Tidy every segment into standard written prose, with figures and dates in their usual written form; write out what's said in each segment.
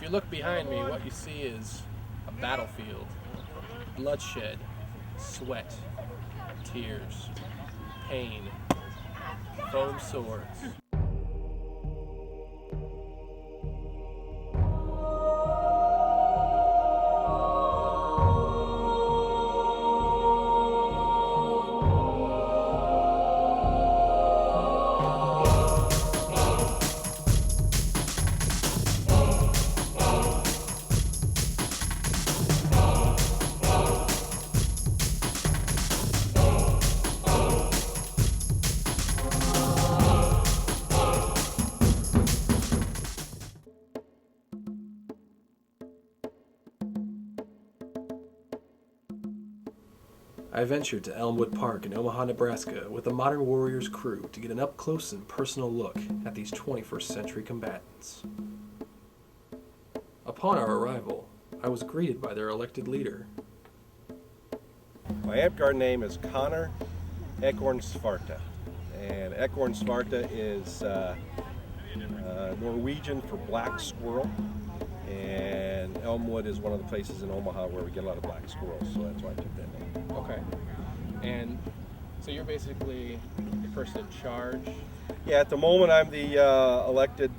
you look behind me, what you see is a battlefield. Bloodshed, sweat, tears, pain, foam swords. I ventured to Elmwood Park in Omaha, Nebraska with the Modern Warriors crew to get an up-close and personal look at these 21st century combatants. Upon our arrival, I was greeted by their elected leader. My Amtgard name is Querna Tema, and Querna is Norwegian for black squirrel, and Elmwood is one of the places in Omaha where we get a lot of black squirrels, so that's why I took that name. Okay. And so you're basically the person in charge? Yeah, at the moment I'm the elected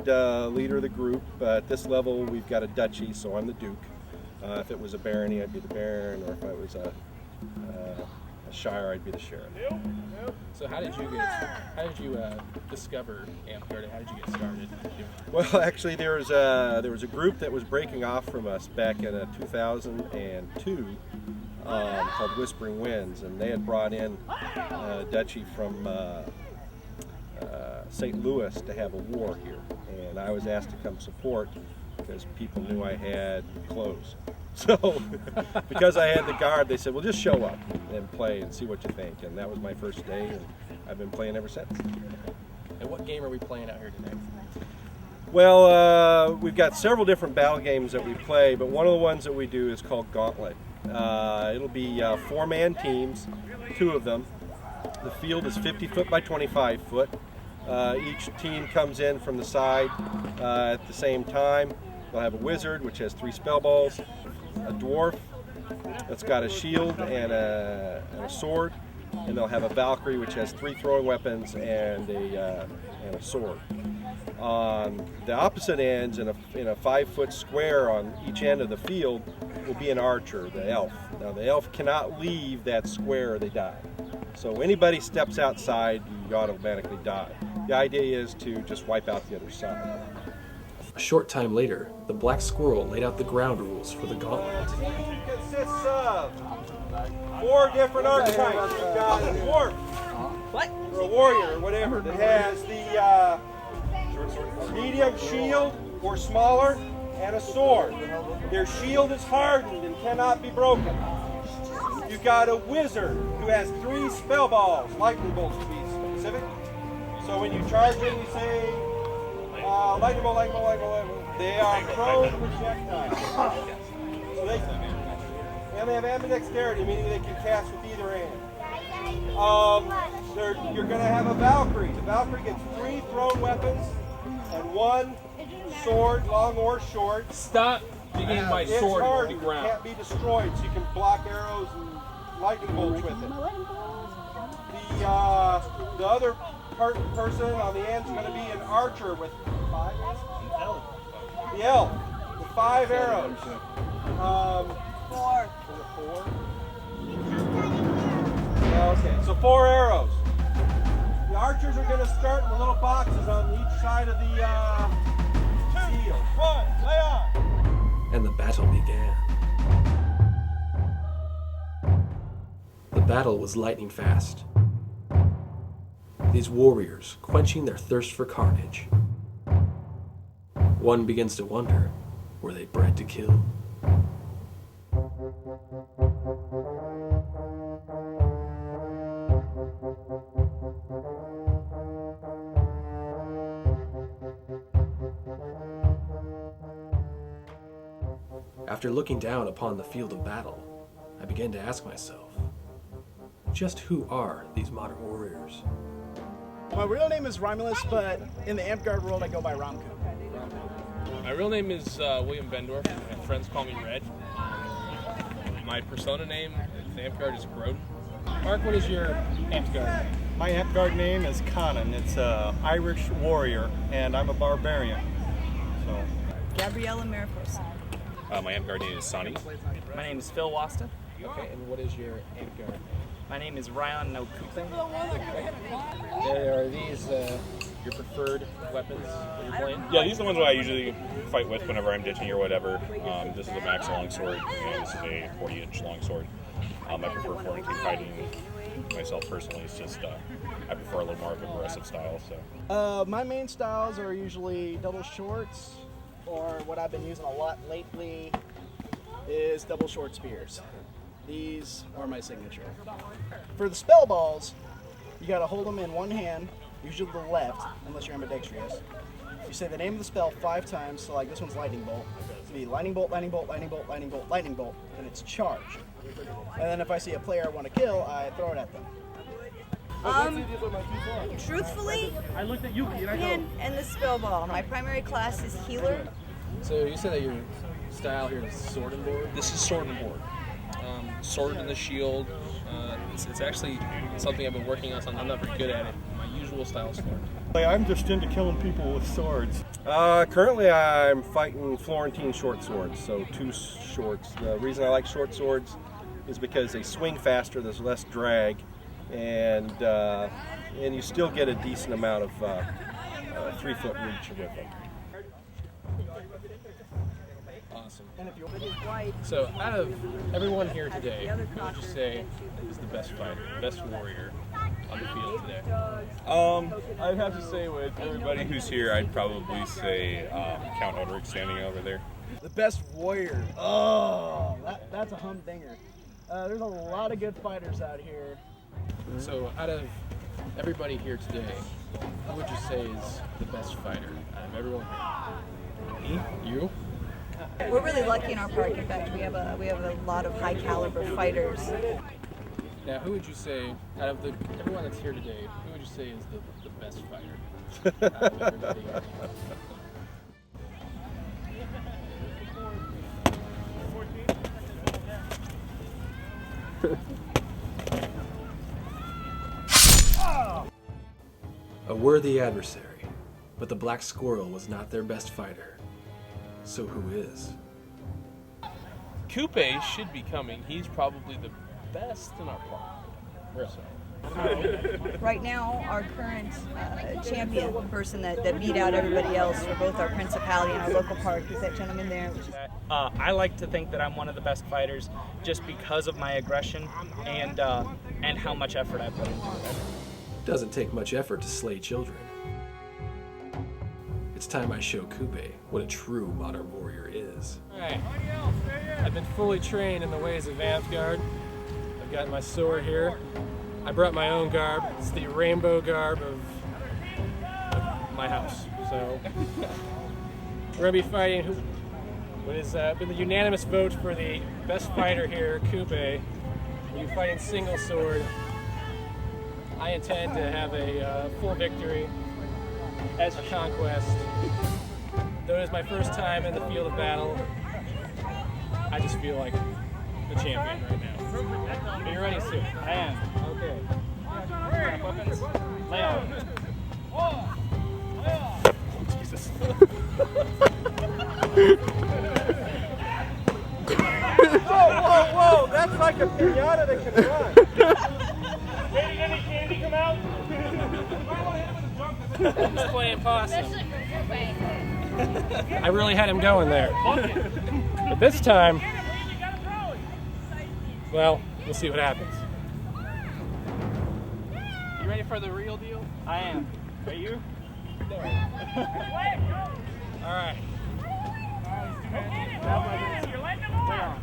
leader of the group. At this level we've got a duchy, so I'm the duke. If it was a barony, I'd be the baron, or if it was a shire, I'd be the sheriff. So how did you discover Amtgard? How did you get started? Well, actually there was a group that was breaking off from us back in 2002 called Whispering Winds, and they had brought in a duchy from St. Louis to have a war here, and I was asked to come support because people knew I had clothes. So because I had the guard, they said, well, just show up and play and see what you think, and that was my first day, and I've been playing ever since. And what game are we playing out here today? Well, we've got several different battle games that we play, but one of the ones that we do is called Gauntlet. It'll be 4-man teams, 2 of them. The field is 50 foot by 25 foot. Each team comes in from the side at the same time. They'll have a wizard, which has 3 spell balls, a dwarf that's got a shield and a sword, and they'll have a Valkyrie, which has 3 throwing weapons and a sword. On the opposite ends, in a 5-foot square on each end of the field, will be an archer, the elf. Now the elf cannot leave that square or they die. So anybody steps outside, you automatically die. The idea is to just wipe out the other side. A short time later, the Black Squirrel laid out the ground rules for the gauntlet. The team consists of 4 different archetypes. You've got a dwarf, or a warrior, or whatever, that has the medium shield or smaller, and a sword. Their shield is hardened and cannot be broken. You've got a wizard who has 3 spell balls, lightning bolts to be specific. So when you charge them, you say, lightning bolt, lightning bolt, lightning bolt, lightning bolt. They are prone projectiles. So they have ambidexterity, meaning they can cast with either hand. You're going to have a Valkyrie. The Valkyrie gets 3 thrown weapons and 1 sword, long or short. Stop digging my sword on the ground. It can't be destroyed, so you can block arrows and lightning bolts with it. The other person on the end is going to be an archer with 5. The elf with 5 arrows. 4. Okay, so 4 arrows. The archers are going to start in the little boxes on each side of the shield. 1, lay on. And the battle began. The battle was lightning fast. These warriors quenching their thirst for carnage. One begins to wonder, were they bred to kill? After looking down upon the field of battle, I began to ask myself, just who are these modern warriors? My real name is Romulus, but in the Amtgard world I go by Romku. My real name is William Bendorf. My friends call me Red. My persona name in Amtgard is Groden. Mark, what is your Amtgard? My Amtgard name is Conan. It's an Irish warrior, and I'm a barbarian. So, Gabriella Mariposa. My Amtgard name is Sonny. My name is Phil Wasta. Okay, and what is your Amtgard? My name is Ryan Nokupe. Are these your preferred weapons when you're playing? Yeah, these are the ones that I usually fight with whenever I'm ditching or whatever. This is a max longsword, and this is a 40-inch longsword. I prefer Florentine fighting myself personally. It's just I prefer a little more of an aggressive style. So my main styles are usually double shorts, or what I've been using a lot lately is double short spears. These are my signature. For the spell balls, you gotta hold them in one hand, usually the left, unless you're ambidextrous. You say the name of the spell 5 times, so like this one's lightning bolt. It's gonna be lightning bolt, lightning bolt, lightning bolt, lightning bolt, lightning bolt, and it's charged. And then if I see a player I want to kill, I throw it at them. Truthfully, I looked at Yuki and I and the spell ball. My primary class is healer. So you said that your style here is sword and board? This is sword and board. Sword and the shield. It's actually something I've been working on. I'm not very good at it. My usual style is sword. I'm just into killing people with swords. Currently, I'm fighting Florentine short swords, so 2 shorts. The reason I like short swords is because they swing faster, there's less drag, and you still get a decent amount of 3-foot reach with them. Awesome. So, out of everyone here today, who would you say is the best fighter, best warrior on the field today? I'd have to say with everybody who's here, I'd probably say Count Oderic standing over there. The best warrior. Oh, that's a humdinger. There's a lot of good fighters out here. So, out of everybody here today, who would you say is the best fighter out of everyone here? Me? You? We're really lucky in our park. In fact, we have a lot of high caliber fighters. Now, who would you say, out of everyone that's here today, who would you say is the best fighter out of everybody here? A worthy adversary, but the black squirrel was not their best fighter. So who is? Coupe should be coming. He's probably the best in our park. Right now, our current champion, the person that beat out everybody else for both our principality and our local park, is that gentleman there. I like to think that I'm one of the best fighters just because of my aggression and how much effort I put into it. Doesn't take much effort to slay children. It's time I show Coupe what a true modern warrior is. Alright, I've been fully trained in the ways of Amtgard. I've got my sword here. I brought my own garb. It's the rainbow garb of my house. So, we're going to be fighting what has been the unanimous vote for the best fighter here, Coupe. We'll be fighting single sword. I intend to have a full victory as a conquest. Though it is my first time in the field of battle, I just feel like the champion right now. Are you ready, Sue? I am. Okay. Weapons. Lay out. Jesus. Whoa! That's like a pinata that can run. Did any candy come out? I'm just playing possum. I really had him going there. But this time, well, we'll see what happens. You ready for the real deal? I am. Are you? No. All right. Lay on.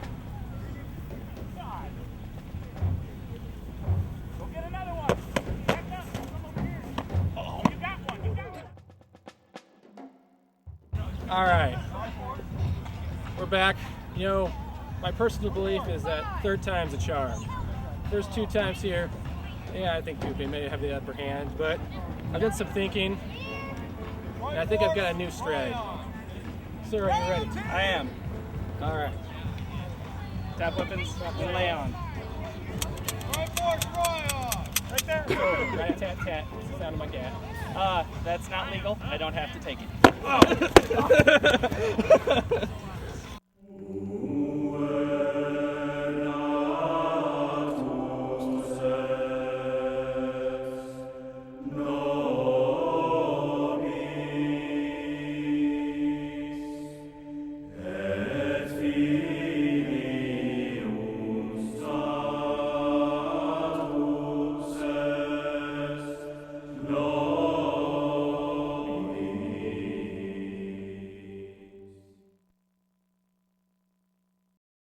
All right. We're back. You know, my personal belief is that third time's a charm. First 2 times here, yeah, I think Coupe may have the upper hand, but I've done some thinking, and I think I've got a new strategy. Sir, are you ready? I am. All right. Tap weapons and lay on. Right there. Rat tat tat. It's the sound of my cat. That's not legal. I don't have to take it.